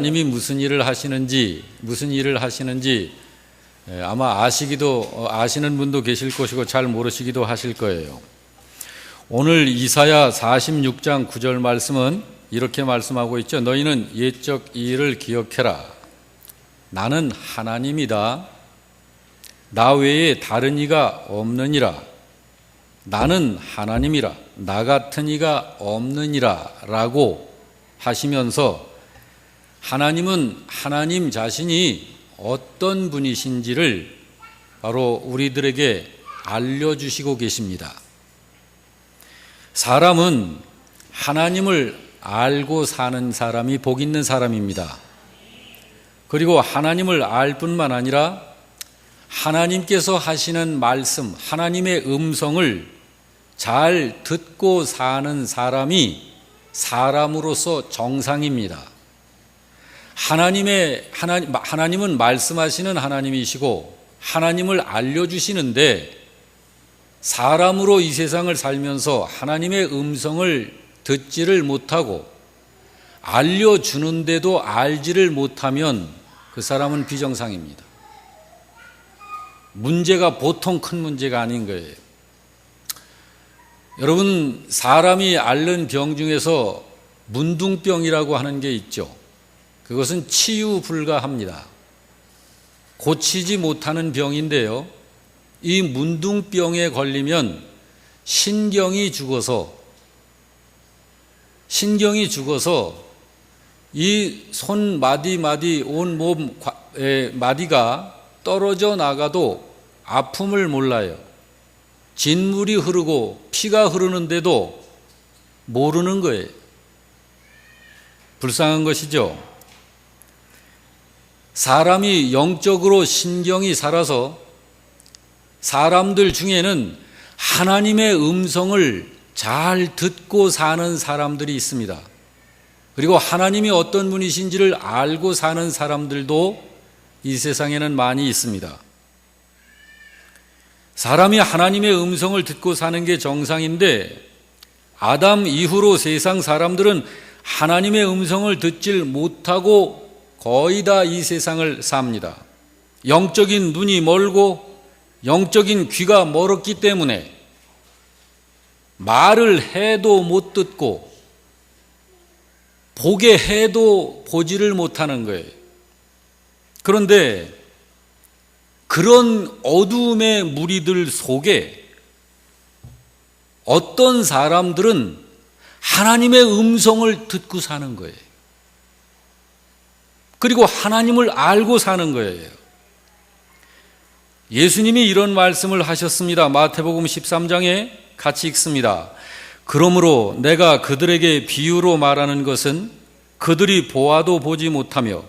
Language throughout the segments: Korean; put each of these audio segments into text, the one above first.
하나님이 무슨 일을 하시는지 아마 아시는 분도 계실 것이고 잘 모르시기도 하실 거예요. 오늘 이사야 46장 9절 말씀은 이렇게 말씀하고 있죠. 너희는 옛적 일을 기억해라. 나는 하나님이다. 나 외에 다른 이가 없느니라. 나는 하나님이라. 나 같은 이가 없느니라 라고 하시면서 하나님은 하나님 자신이 어떤 분이신지를 바로 우리들에게 알려주시고 계십니다. 사람은 하나님을 알고 사는 사람이 복 있는 사람입니다. 그리고 하나님을 알 뿐만 아니라 하나님께서 하시는 말씀, 하나님의 음성을 잘 듣고 사는 사람이 사람으로서 정상입니다. 하나님은 말씀하시는 하나님이시고 하나님을 알려주시는데 사람으로 이 세상을 살면서 하나님의 음성을 듣지를 못하고 알려주는데도 알지를 못하면 그 사람은 비정상입니다. 문제가 보통 큰 문제가 아닌 거예요. 여러분, 사람이 앓는 병 중에서 문둥병이라고 하는 게 있죠. 그것은 치유 불가합니다. 고치지 못하는 병인데요. 이 문둥병에 걸리면 신경이 죽어서 이 손 마디 온 몸 마디가 떨어져 나가도 아픔을 몰라요. 진물이 흐르고 피가 흐르는데도 모르는 거예요. 불쌍한 것이죠. 사람이 영적으로 신경이 살아서 사람들 중에는 하나님의 음성을 잘 듣고 사는 사람들이 있습니다. 그리고 하나님이 어떤 분이신지를 알고 사는 사람들도 이 세상에는 많이 있습니다. 사람이 하나님의 음성을 듣고 사는 게 정상인데 아담 이후로 세상 사람들은 하나님의 음성을 듣질 못하고 거의 다 이 세상을 삽니다. 영적인 눈이 멀고 영적인 귀가 멀었기 때문에 말을 해도 못 듣고 보게 해도 보지를 못하는 거예요. 그런데 그런 어두움의 무리들 속에 어떤 사람들은 하나님의 음성을 듣고 사는 거예요. 그리고 하나님을 알고 사는 거예요. 예수님이 이런 말씀을 하셨습니다. 마태복음 13장에 같이 읽습니다. 그러므로 내가 그들에게 비유로 말하는 것은 그들이 보아도 보지 못하며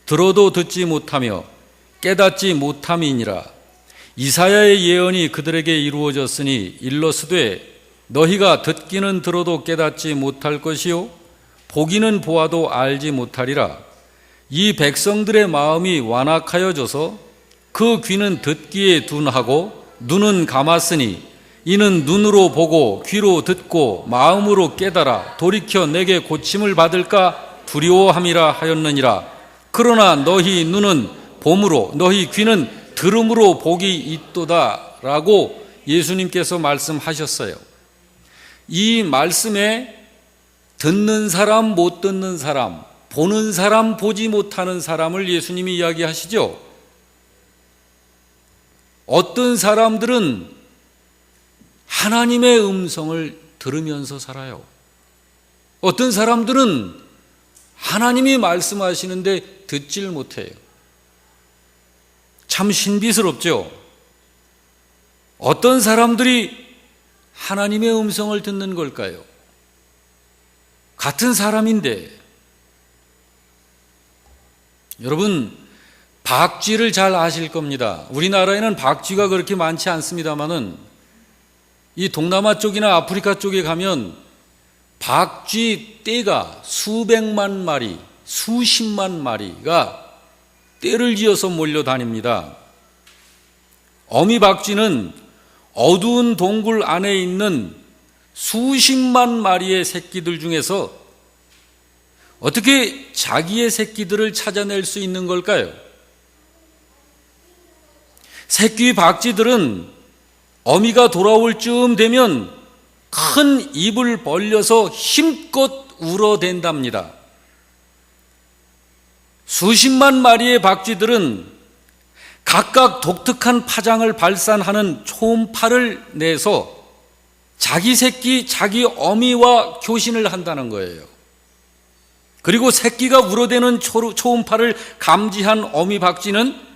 들어도 듣지 못하며 깨닫지 못함이니라. 이사야의 예언이 그들에게 이루어졌으니 일러스되 너희가 듣기는 들어도 깨닫지 못할 것이요 보기는 보아도 알지 못하리라. 이 백성들의 마음이 완악하여져서 그 귀는 듣기에 둔하고 눈은 감았으니 이는 눈으로 보고 귀로 듣고 마음으로 깨달아 돌이켜 내게 고침을 받을까 두려워함이라 하였느니라. 그러나 너희 눈은 봄으로 너희 귀는 들음으로 복이 있도다 라고 예수님께서 말씀하셨어요. 이 말씀에 듣는 사람, 못 듣는 사람, 보는 사람, 보지 못하는 사람을 예수님이 이야기하시죠. 어떤 사람들은 하나님의 음성을 들으면서 살아요. 어떤 사람들은 하나님이 말씀하시는데 듣질 못해요. 참 신비스럽죠. 어떤 사람들이 하나님의 음성을 듣는 걸까요? 같은 사람인데. 여러분, 박쥐를 잘 아실 겁니다. 우리나라에는 박쥐가 그렇게 많지 않습니다만은 이 동남아 쪽이나 아프리카 쪽에 가면 박쥐 떼가 수백만 마리, 수십만 마리가 떼를 지어서 몰려다닙니다. 어미 박쥐는 어두운 동굴 안에 있는 수십만 마리의 새끼들 중에서 어떻게 자기의 새끼들을 찾아낼 수 있는 걸까요? 새끼 박쥐들은 어미가 돌아올 즈음 되면 큰 입을 벌려서 힘껏 울어댄답니다. 수십만 마리의 박쥐들은 각각 독특한 파장을 발산하는 초음파를 내서 자기 새끼, 자기 어미와 교신을 한다는 거예요. 그리고 새끼가 울어대는 초음파를 감지한 어미 박쥐는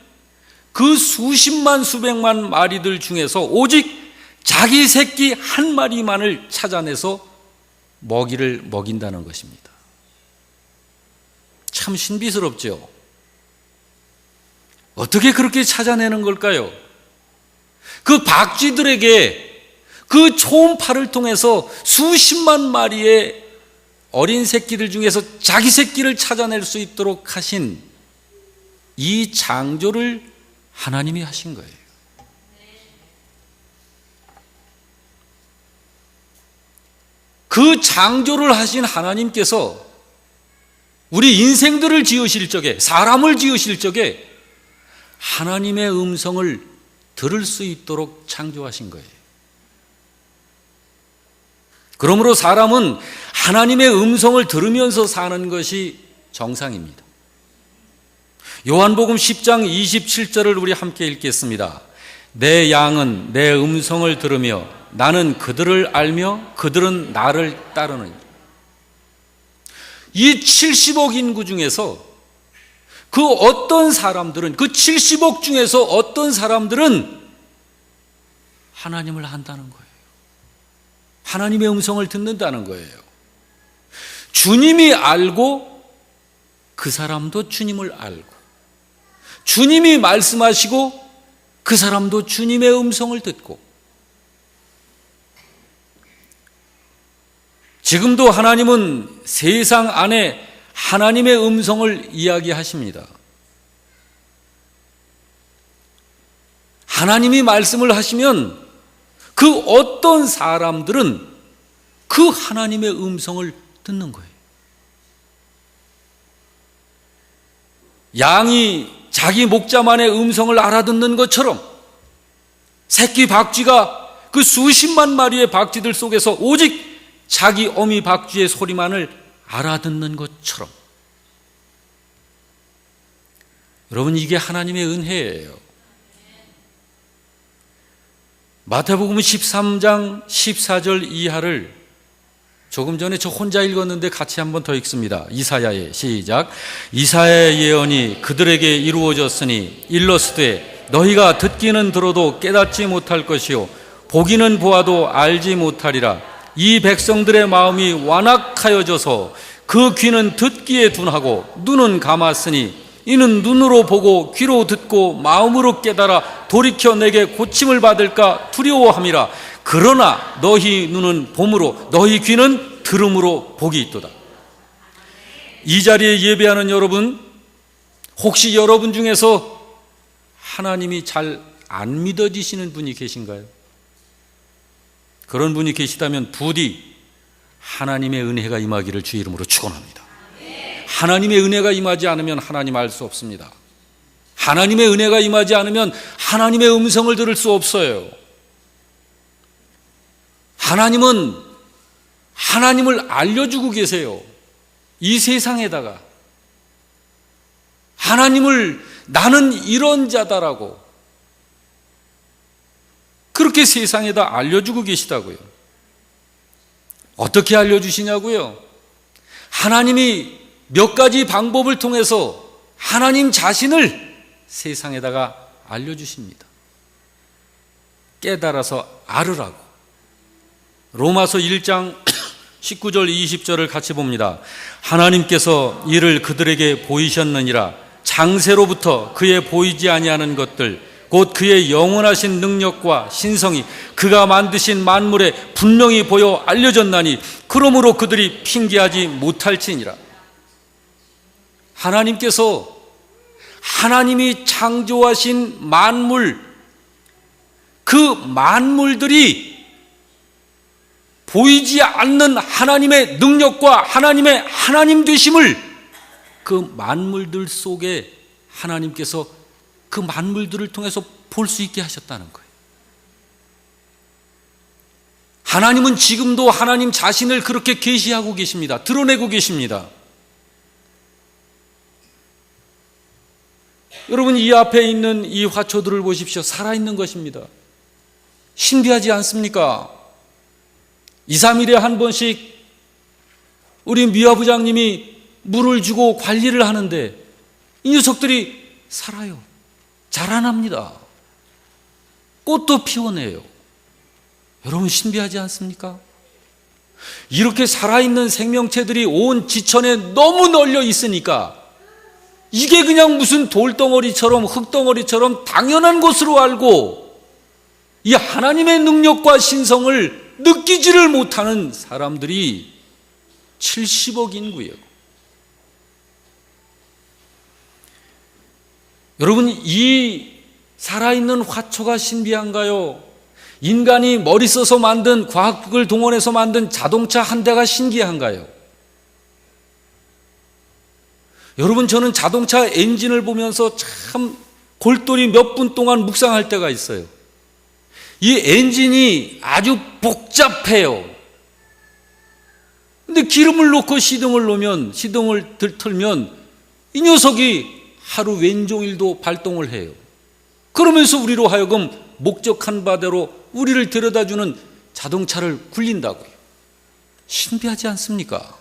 그 수십만 수백만 마리들 중에서 오직 자기 새끼 한 마리만을 찾아내서 먹이를 먹인다는 것입니다. 참 신비스럽죠. 어떻게 그렇게 찾아내는 걸까요? 그 박쥐들에게 그 초음파를 통해서 수십만 마리의 어린 새끼들 중에서 자기 새끼를 찾아낼 수 있도록 하신 이 창조를 하나님이 하신 거예요. 그 창조를 하신 하나님께서 우리 인생들을 지으실 적에, 사람을 지으실 적에 하나님의 음성을 들을 수 있도록 창조하신 거예요. 그러므로 사람은 하나님의 음성을 들으면서 사는 것이 정상입니다. 요한복음 10장 27절을 우리 함께 읽겠습니다. 내 양은 내 음성을 들으며 나는 그들을 알며 그들은 나를 따르느니라. 이 70억 인구 중에서 그 어떤 사람들은, 그 70억 중에서 어떤 사람들은 하나님을 안다는 거예요. 하나님의 음성을 듣는다는 거예요. 주님이 알고 그 사람도 주님을 알고, 주님이 말씀하시고 그 사람도 주님의 음성을 듣고, 지금도 하나님은 세상 안에 하나님의 음성을 이야기하십니다. 하나님이 말씀을 하시면 그 어떤 사람들은 그 하나님의 음성을 듣는 거예요. 양이 자기 목자만의 음성을 알아듣는 것처럼 새끼 박쥐가 그 수십만 마리의 박쥐들 속에서 오직 자기 어미 박쥐의 소리만을 알아듣는 것처럼, 여러분, 이게 하나님의 은혜예요. 마태복음 13장 14절 이하를 조금 전에 저 혼자 읽었는데 같이 한번 더 읽습니다. 이사야의, 시작. 이사야의 예언이 그들에게 이루어졌으니 일러스되 너희가 듣기는 들어도 깨닫지 못할 것이요 보기는 보아도 알지 못하리라. 이 백성들의 마음이 완악하여져서 그 귀는 듣기에 둔하고 눈은 감았으니 이는 눈으로 보고 귀로 듣고 마음으로 깨달아 돌이켜 내게 고침을 받을까 두려워함이라. 그러나 너희 눈은 봄으로 너희 귀는 들음으로 복이 있도다. 이 자리에 예배하는 여러분, 혹시 여러분 중에서 하나님이 잘 안 믿어지시는 분이 계신가요? 그런 분이 계시다면 부디 하나님의 은혜가 임하기를 주 이름으로 축원합니다. 하나님의 은혜가 임하지 않으면 하나님 알 수 없습니다. 하나님의 은혜가 임하지 않으면 하나님의 음성을 들을 수 없어요. 하나님은 하나님을 알려주고 계세요. 이 세상에다가 하나님을 나는 이런 자다라고 그렇게 세상에다 알려주고 계시다고요. 어떻게 알려주시냐고요? 하나님이 몇 가지 방법을 통해서 하나님 자신을 세상에다가 알려주십니다. 깨달아서 알으라고. 로마서 1장 19절 20절을 같이 봅니다. 하나님께서 이를 그들에게 보이셨느니라. 장세로부터 그의 보이지 아니하는 것들 곧 그의 영원하신 능력과 신성이 그가 만드신 만물에 분명히 보여 알려졌나니 그러므로 그들이 핑계하지 못할지니라. 하나님께서 하나님이 창조하신 만물, 그 만물들이 보이지 않는 하나님의 능력과 하나님의 하나님 되심을 그 만물들 속에 하나님께서 그 만물들을 통해서 볼 수 있게 하셨다는 거예요. 하나님은 지금도 하나님 자신을 그렇게 계시하고 계십니다. 드러내고 계십니다. 여러분, 이 앞에 있는 이 화초들을 보십시오. 살아있는 것입니다. 신비하지 않습니까? 2, 3일에 한 번씩 우리 미화 부장님이 물을 주고 관리를 하는데 이 녀석들이 살아요. 자라납니다. 꽃도 피워내요. 여러분, 신비하지 않습니까? 이렇게 살아있는 생명체들이 온 지천에 너무 널려 있으니까 이게 그냥 무슨 돌덩어리처럼 흙덩어리처럼 당연한 것으로 알고 이 하나님의 능력과 신성을 느끼지를 못하는 사람들이 70억 인구예요. 여러분, 이 살아있는 화초가 신비한가요? 인간이 머리 써서 만든, 과학을 동원해서 만든 자동차 한 대가 신기한가요? 여러분, 저는 자동차 엔진을 보면서 참 골똘히 몇 분 동안 묵상할 때가 있어요. 이 엔진이 아주 복잡해요. 근데 기름을 넣고 시동을 틀면 이 녀석이 하루 왼종일도 발동을 해요. 그러면서 우리로 하여금 목적한 바대로 우리를 데려다주는 자동차를 굴린다고요. 신비하지 않습니까?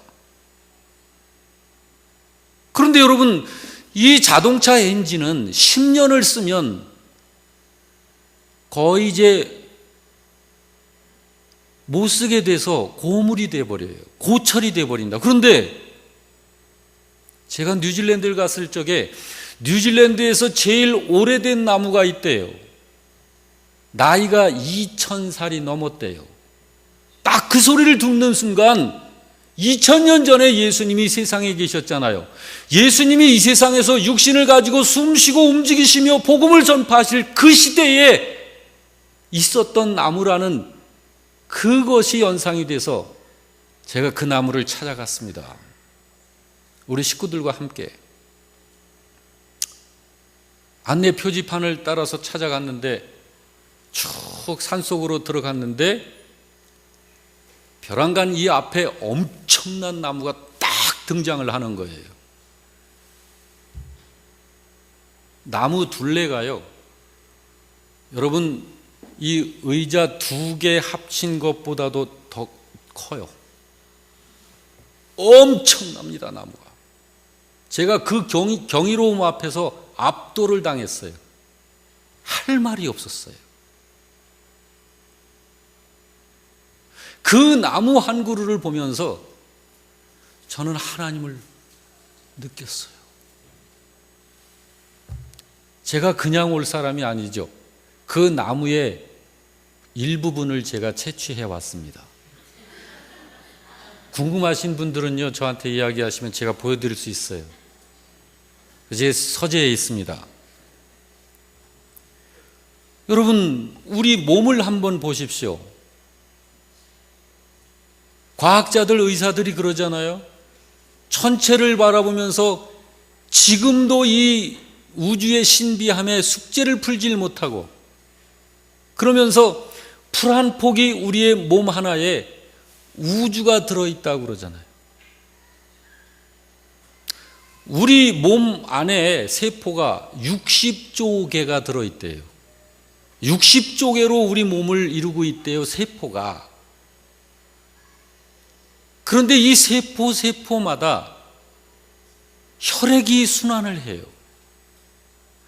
그런데 여러분, 이 자동차 엔진은 10년을 쓰면 거의 이제 못 쓰게 돼서 고물이 돼버려요. 고철이 돼버린다. 그런데 제가 뉴질랜드를 갔을 적에 뉴질랜드에서 제일 오래된 나무가 있대요. 나이가 2000살이 넘었대요. 딱 그 소리를 듣는 순간 2000년 전에 예수님이 세상에 계셨잖아요. 예수님이 이 세상에서 육신을 가지고 숨쉬고 움직이시며 복음을 전파하실 그 시대에 있었던 나무라는 그것이 연상이 돼서 제가 그 나무를 찾아갔습니다. 우리 식구들과 함께 안내 표지판을 따라서 찾아갔는데 쭉 산속으로 들어갔는데 벼랑간 이 앞에 엄청난 나무가 딱 등장을 하는 거예요. 나무 둘레가요, 여러분, 이 의자 2개 합친 것보다도 더 커요. 엄청납니다, 나무가. 제가 그 경이로움 앞에서 압도를 당했어요. 할 말이 없었어요. 그 나무 한 그루를 보면서 저는 하나님을 느꼈어요. 제가 그냥 올 사람이 아니죠. 그 나무의 일부분을 제가 채취해 왔습니다. 궁금하신 분들은요, 저한테 이야기하시면 제가 보여드릴 수 있어요. 제 서재에 있습니다. 여러분, 우리 몸을 한번 보십시오. 과학자들, 의사들이 그러잖아요. 천체를 바라보면서 지금도 이 우주의 신비함에 숙제를 풀질 못하고, 그러면서 풀 한 폭이 우리의 몸 하나에 우주가 들어있다고 그러잖아요. 우리 몸 안에 세포가 60조 개가 들어있대요. 60조 개로 우리 몸을 이루고 있대요, 세포가. 그런데 이 세포마다 혈액이 순환을 해요.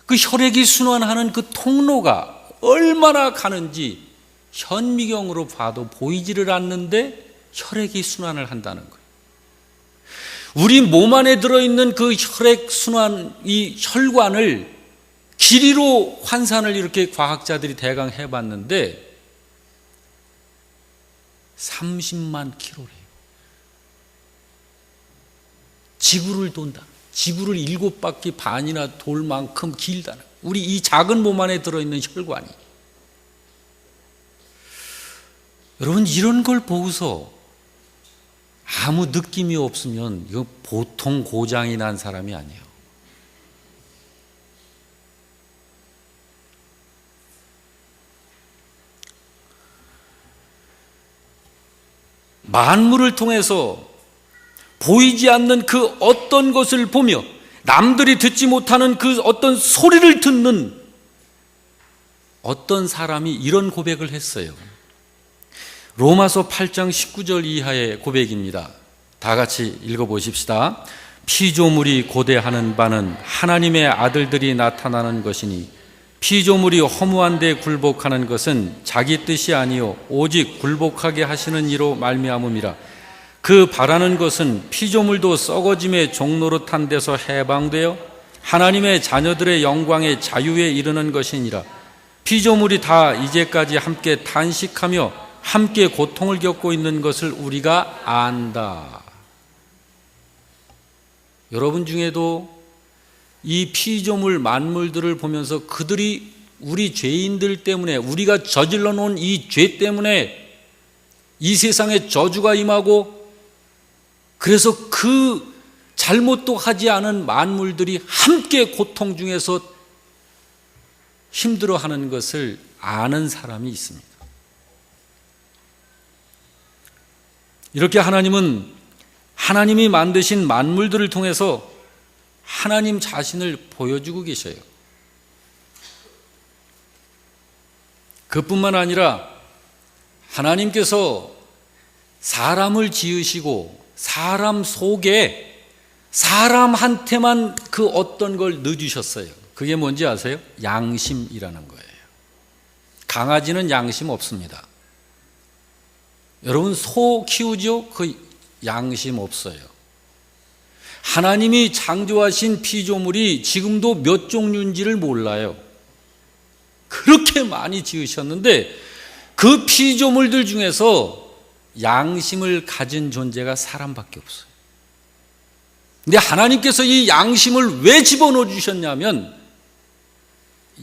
그 혈액이 순환하는 그 통로가 얼마나 가는지 현미경으로 봐도 보이지를 않는데 혈액이 순환을 한다는 거예요. 우리 몸 안에 들어있는 그 혈액 순환, 이 혈관을 길이로 환산을 이렇게 과학자들이 대강 해봤는데 30만 킬로래요. 지구를 돈다. 지구를 7바퀴 반이나 돌 만큼 길다는, 우리 이 작은 몸 안에 들어있는 혈관이. 여러분, 이런 걸 보고서 아무 느낌이 없으면 이거 보통 고장이 난 사람이 아니에요. 만물을 통해서 보이지 않는 그 어떤 것을 보며 남들이 듣지 못하는 그 어떤 소리를 듣는 어떤 사람이 이런 고백을 했어요. 로마서 8장 19절 이하의 고백입니다. 다 같이 읽어보십시다. 피조물이 고대하는 바는 하나님의 아들들이 나타나는 것이니 피조물이 허무한 데 굴복하는 것은 자기 뜻이 아니요 오직 굴복하게 하시는 이로 말미암음이라. 그 바라는 것은 피조물도 썩어짐의 종노릇한 데서 해방되어 하나님의 자녀들의 영광의 자유에 이르는 것이니라. 피조물이 다 이제까지 함께 탄식하며 함께 고통을 겪고 있는 것을 우리가 안다. 여러분 중에도 이 피조물 만물들을 보면서 그들이 우리 죄인들 때문에, 우리가 저질러 놓은 이 죄 때문에 이 세상에 저주가 임하고, 그래서 그 잘못도 하지 않은 만물들이 함께 고통 중에서 힘들어하는 것을 아는 사람이 있습니다. 이렇게 하나님은 하나님이 만드신 만물들을 통해서 하나님 자신을 보여주고 계셔요. 그뿐만 아니라 하나님께서 사람을 지으시고 사람 속에 사람한테만 그 어떤 걸 넣어주셨어요. 그게 뭔지 아세요? 양심이라는 거예요. 강아지는 양심 없습니다. 여러분, 소 키우죠? 그 양심 없어요. 하나님이 창조하신 피조물이 지금도 몇 종류인지를 몰라요. 그렇게 많이 지으셨는데 그 피조물들 중에서 양심을 가진 존재가 사람밖에 없어요. 근데 하나님께서 이 양심을 왜 집어넣어 주셨냐면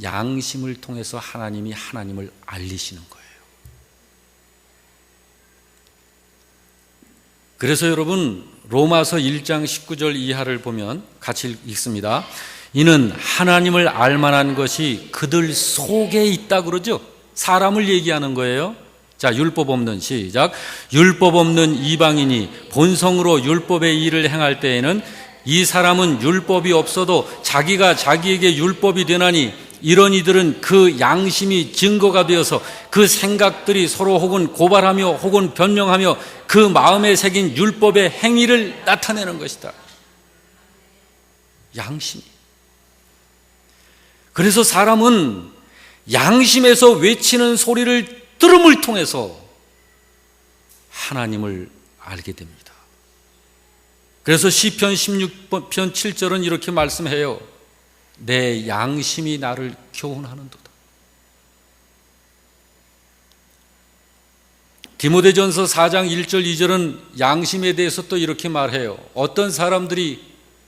양심을 통해서 하나님이 하나님을 알리시는 거예요. 그래서 여러분, 로마서 1장 19절 이하를 보면 같이 읽습니다. 이는 하나님을 알만한 것이 그들 속에 있다 그러죠. 사람을 얘기하는 거예요. 자, 율법 없는, 시작. 율법 없는 이방인이 본성으로 율법의 일을 행할 때에는 이 사람은 율법이 없어도 자기가 자기에게 율법이 되나니 이런 이들은 그 양심이 증거가 되어서 그 생각들이 서로 혹은 고발하며 혹은 변명하며 그 마음에 새긴 율법의 행위를 나타내는 것이다. 양심이. 그래서 사람은 양심에서 외치는 소리를 들음을 통해서 하나님을 알게 됩니다. 그래서 시편 16편 7절은 이렇게 말씀해요. 내 양심이 나를 교훈하는도다. 디모데전서 4장 1절 2절은 양심에 대해서 또 이렇게 말해요. 어떤 사람들이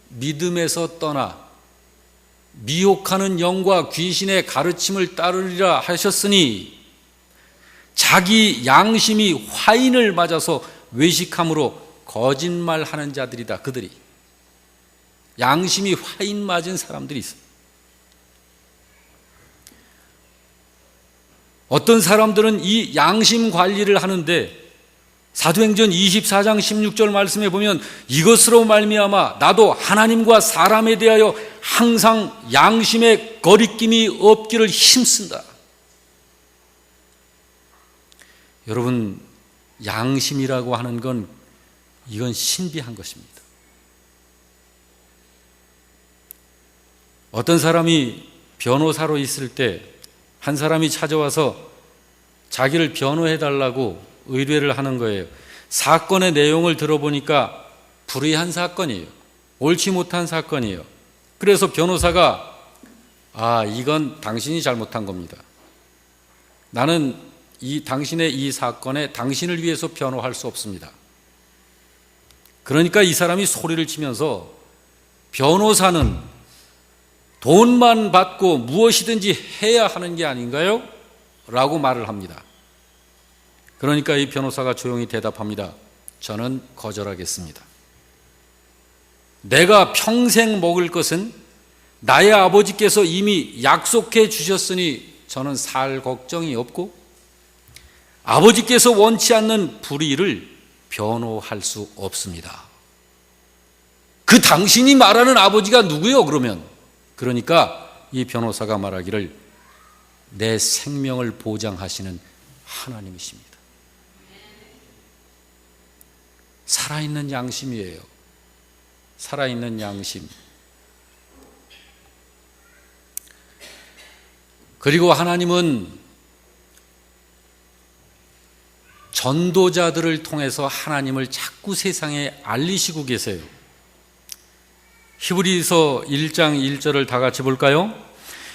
믿음에서 떠나 미혹하는 영과 귀신의 가르침을 따르리라 하셨으니 자기 양심이 화인을 맞아서 외식함으로 거짓말하는 자들이다. 그들이 양심이 화인 맞은 사람들이 있어요. 어떤 사람들은 이 양심 관리를 하는데 사도행전 24장 16절 말씀에 보면 이것으로 말미암아 나도 하나님과 사람에 대하여 항상 양심의 거리낌이 없기를 힘쓴다. 여러분, 양심이라고 하는 건 이건 신비한 것입니다. 어떤 사람이 변호사로 있을 때 한 사람이 찾아와서 자기를 변호해달라고 의뢰를 하는 거예요. 사건의 내용을 들어보니까 불의한 사건이에요. 옳지 못한 사건이에요. 그래서 변호사가 이건 당신이 잘못한 겁니다. 나는 당신의 이 사건에 당신을 위해서 변호할 수 없습니다. 그러니까 이 사람이 소리를 치면서 변호사는 돈만 받고 무엇이든지 해야 하는 게 아닌가요? 라고 말을 합니다. 그러니까 이 변호사가 조용히 대답합니다. 저는 거절하겠습니다. 내가 평생 먹을 것은 나의 아버지께서 이미 약속해 주셨으니 저는 살 걱정이 없고 아버지께서 원치 않는 불의를 변호할 수 없습니다. 그 당신이 말하는 아버지가 누구요 그러면? 그러니까 이 변호사가 말하기를 내 생명을 보장하시는 하나님이십니다. 살아있는 양심이에요. 살아있는 양심. 그리고 하나님은 전도자들을 통해서 하나님을 자꾸 세상에 알리시고 계세요. 히브리서 1장 1절을 다 같이 볼까요?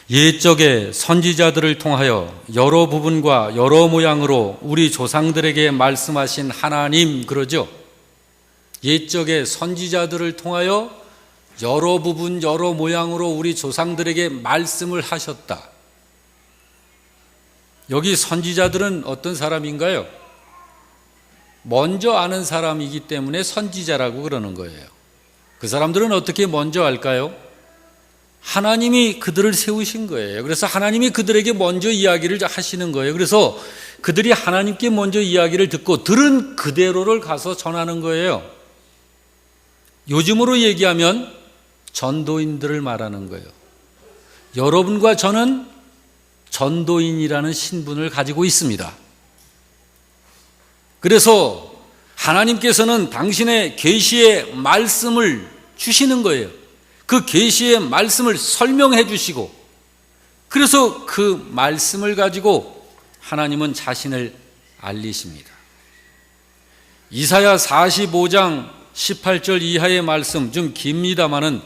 옛적에 선지자들을 통하여 여러 부분과 여러 모양으로 우리 조상들에게 말씀하신 하나님, 그러죠? 옛적에 선지자들을 통하여 여러 부분 여러 모양으로 우리 조상들에게 말씀을 하셨다. 여기 선지자들은 어떤 사람인가요? 먼저 아는 사람이기 때문에 선지자라고 그러는 거예요. 그 사람들은 어떻게 먼저 알까요? 하나님이 그들을 세우신 거예요. 그래서 하나님이 그들에게 먼저 이야기를 하시는 거예요. 그래서 그들이 하나님께 먼저 이야기를 듣고 들은 그대로를 가서 전하는 거예요. 요즘으로 얘기하면 전도인들을 말하는 거예요. 여러분과 저는 전도인이라는 신분을 가지고 있습니다. 그래서 하나님께서는 당신의 계시의 말씀을 주시는 거예요. 그 계시의 말씀을 설명해 주시고, 그래서 그 말씀을 가지고 하나님은 자신을 알리십니다. 이사야 45장 18절 이하의 말씀 좀 깁니다마는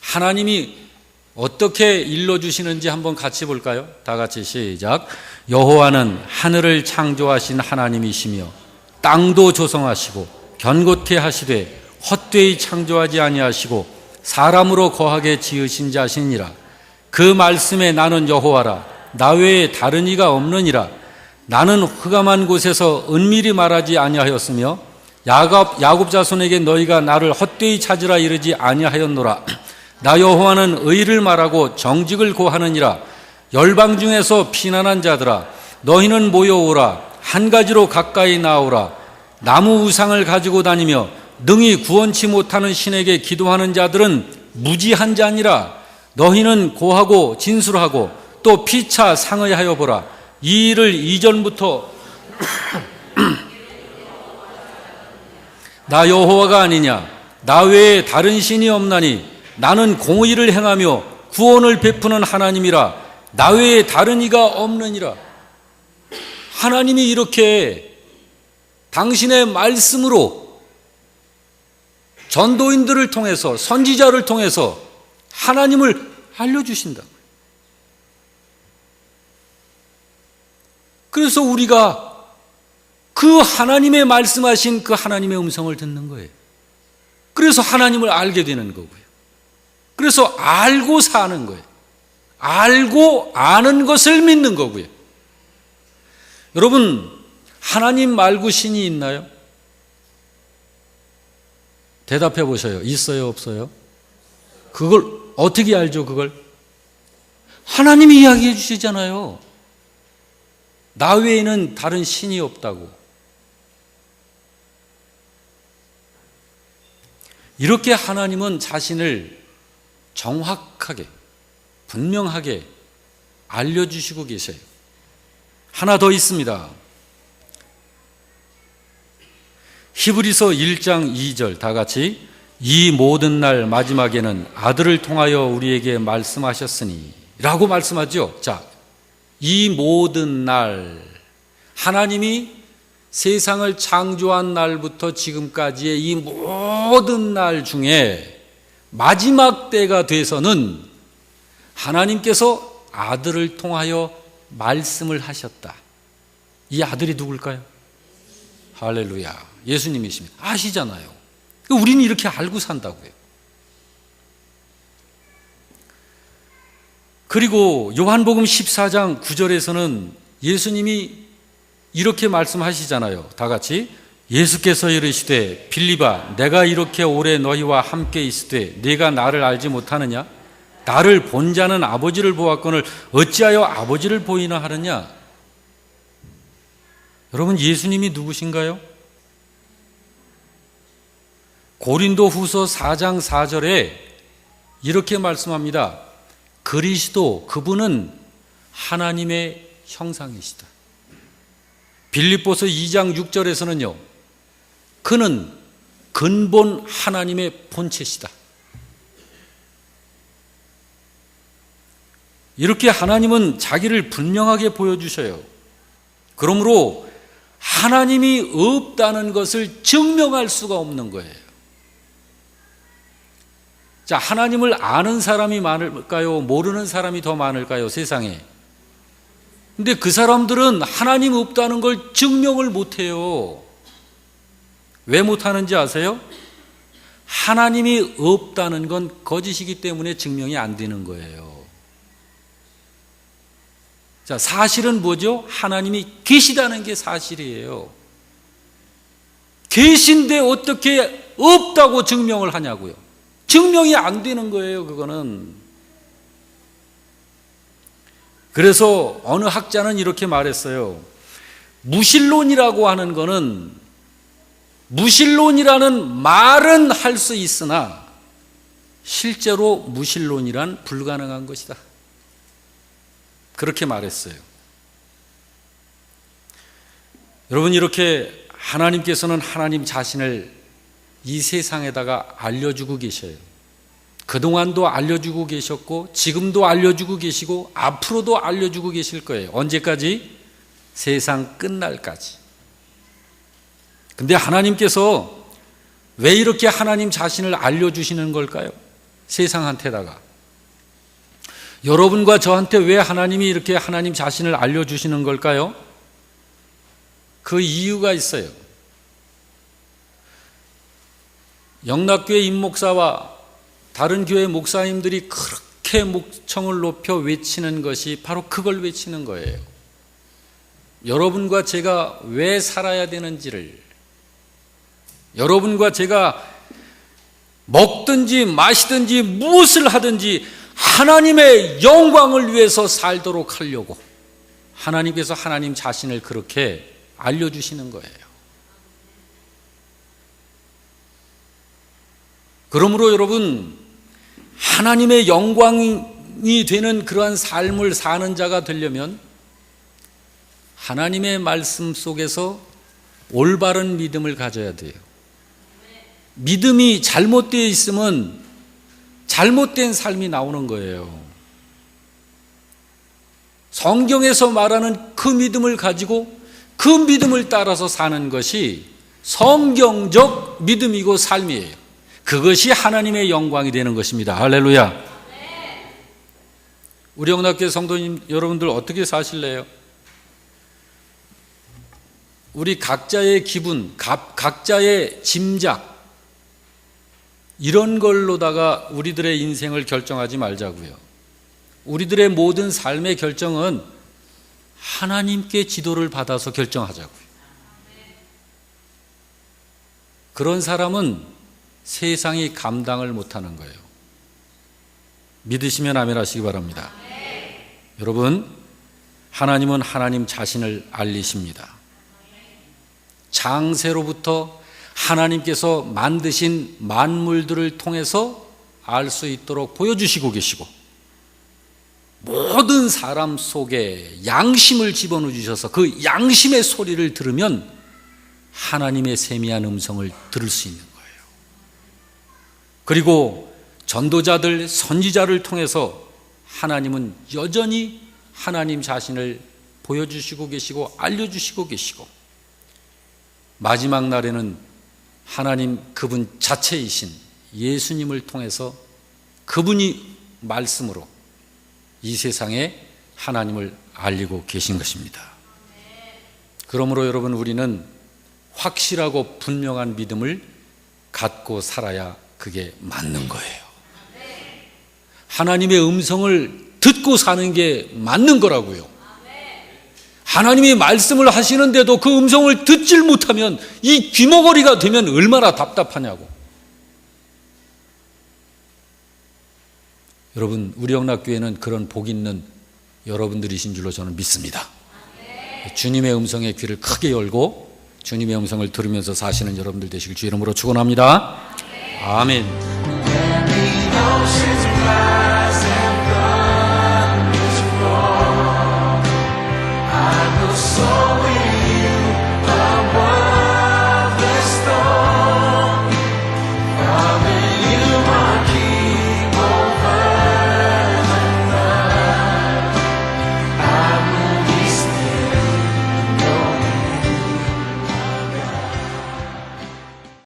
하나님이 어떻게 일러주시는지 한번 같이 볼까요? 다 같이 시작. 여호와는 하늘을 창조하신 하나님이시며 땅도 조성하시고 견고케 하시되 헛되이 창조하지 아니하시고 사람으로 거하게 지으신 자시니라. 그 말씀에 나는 여호와라. 나 외에 다른 이가 없느니라. 나는 흑암한 곳에서 은밀히 말하지 아니하였으며 야곱 자손에게 너희가 나를 헛되이 찾으라 이르지 아니하였노라. 나 여호와는 의를 말하고 정직을 고하느니라. 열방 중에서 피난한 자들아, 너희는 모여오라. 한 가지로 가까이 나오라. 나무 우상을 가지고 다니며 능히 구원치 못하는 신에게 기도하는 자들은 무지한 자니라. 너희는 고하고 진술하고 또 피차 상의하여 보라. 이 일을 이전부터 나 여호와가 아니냐? 나 외에 다른 신이 없나니 나는 공의를 행하며 구원을 베푸는 하나님이라. 나 외에 다른 이가 없느니라. 하나님이 이렇게 당신의 말씀으로 전도인들을 통해서 선지자를 통해서 하나님을 알려주신다고요. 그래서 우리가 그 하나님의 말씀하신 그 하나님의 음성을 듣는 거예요. 그래서 하나님을 알게 되는 거고요. 그래서 알고 사는 거예요. 알고 아는 것을 믿는 거고요. 여러분, 하나님 말고 신이 있나요? 대답해 보세요. 있어요, 없어요? 그걸 어떻게 알죠, 그걸? 하나님이 이야기해 주시잖아요. 나 외에는 다른 신이 없다고. 이렇게 하나님은 자신을 정확하게, 분명하게 알려주시고 계세요. 하나 더 있습니다. 히브리서 1장 2절 다 같이 이 모든 날 마지막에는 아들을 통하여 우리에게 말씀하셨으니 라고 말씀하죠. 자, 이 모든 날, 하나님이 세상을 창조한 날부터 지금까지의 이 모든 날 중에 마지막 때가 돼서는 하나님께서 아들을 통하여 말씀을 하셨다. 이 아들이 누굴까요? 할렐루야, 예수님이십니다. 아시잖아요. 우리는 이렇게 알고 산다고요. 그리고 요한복음 14장 9절에서는 예수님이 이렇게 말씀하시잖아요. 다 같이. 예수께서 이르시되 빌립아 내가 이렇게 오래 너희와 함께 있으되 네가 나를 알지 못하느냐? 나를 본 자는 아버지를 보았거늘 어찌하여 아버지를 보이나 하느냐? 여러분, 예수님이 누구신가요? 고린도 후서 4장 4절에 이렇게 말씀합니다. 그리스도, 그분은 하나님의 형상이시다. 빌립보서 2장 6절에서는요, 그는 근본 하나님의 본체시다. 이렇게 하나님은 자기를 분명하게 보여주셔요. 그러므로 하나님이 없다는 것을 증명할 수가 없는 거예요. 자, 하나님을 아는 사람이 많을까요? 모르는 사람이 더 많을까요? 세상에. 근데 그 사람들은 하나님 없다는 걸 증명을 못해요. 왜 못하는지 아세요? 하나님이 없다는 건 거짓이기 때문에 증명이 안 되는 거예요. 자, 사실은 뭐죠? 하나님이 계시다는 게 사실이에요. 계신데 어떻게 없다고 증명을 하냐고요. 증명이 안 되는 거예요, 그거는. 그래서 어느 학자는 이렇게 말했어요. 무신론이라고 하는 거는, 무신론이라는 말은 할 수 있으나 실제로 무신론이란 불가능한 것이다. 그렇게 말했어요. 여러분, 이렇게 하나님께서는 하나님 자신을 이 세상에다가 알려주고 계셔요. 그동안도 알려주고 계셨고 지금도 알려주고 계시고 앞으로도 알려주고 계실 거예요. 언제까지? 세상 끝날까지. 근데 하나님께서 왜 이렇게 하나님 자신을 알려주시는 걸까요? 세상한테다가. 여러분과 저한테 왜 하나님이 이렇게 하나님 자신을 알려주시는 걸까요? 그 이유가 있어요. 영락교회 임목사와 다른 교회 목사님들이 그렇게 목청을 높여 외치는 것이 바로 그걸 외치는 거예요. 여러분과 제가 왜 살아야 되는지를, 여러분과 제가 먹든지 마시든지 무엇을 하든지 하나님의 영광을 위해서 살도록 하려고 하나님께서 하나님 자신을 그렇게 알려주시는 거예요. 그러므로 여러분, 하나님의 영광이 되는 그러한 삶을 사는 자가 되려면 하나님의 말씀 속에서 올바른 믿음을 가져야 돼요. 믿음이 잘못되어 있으면 잘못된 삶이 나오는 거예요. 성경에서 말하는 그 믿음을 가지고 그 믿음을 따라서 사는 것이 성경적 믿음이고 삶이에요. 그것이 하나님의 영광이 되는 것입니다. 할렐루야. 우리 영락교회 성도님 여러분들 어떻게 사실래요? 우리 각자의 기분, 각자의 짐작, 이런 걸로다가 우리들의 인생을 결정하지 말자고요. 우리들의 모든 삶의 결정은 하나님께 지도를 받아서 결정하자고요. 그런 사람은 세상이 감당을 못하는 거예요. 믿으시면 아멘 하시기 바랍니다. 여러분, 하나님은 하나님 자신을 알리십니다. 장세로부터 하나님께서 만드신 만물들을 통해서 알 수 있도록 보여주시고 계시고, 모든 사람 속에 양심을 집어넣어 주셔서 그 양심의 소리를 들으면 하나님의 세미한 음성을 들을 수 있는 거예요. 그리고 전도자들, 선지자를 통해서 하나님은 여전히 하나님 자신을 보여주시고 계시고 알려주시고 계시고, 마지막 날에는 하나님 그분 자체이신 예수님을 통해서 그분이 말씀으로 이 세상에 하나님을 알리고 계신 것입니다. 그러므로 여러분, 우리는 확실하고 분명한 믿음을 갖고 살아야 그게 맞는 거예요. 하나님의 음성을 듣고 사는 게 맞는 거라고요. 하나님이 말씀을 하시는데도 그 음성을 듣질 못하면 이 귀머거리가 되면 얼마나 답답하냐고. 여러분, 우리 영락교회는 그런 복 있는 여러분들이신 줄로 저는 믿습니다. 주님의 음성에 귀를 크게 열고 주님의 음성을 들으면서 사시는 여러분들 되시길 주 이름으로 축원합니다. 아멘. So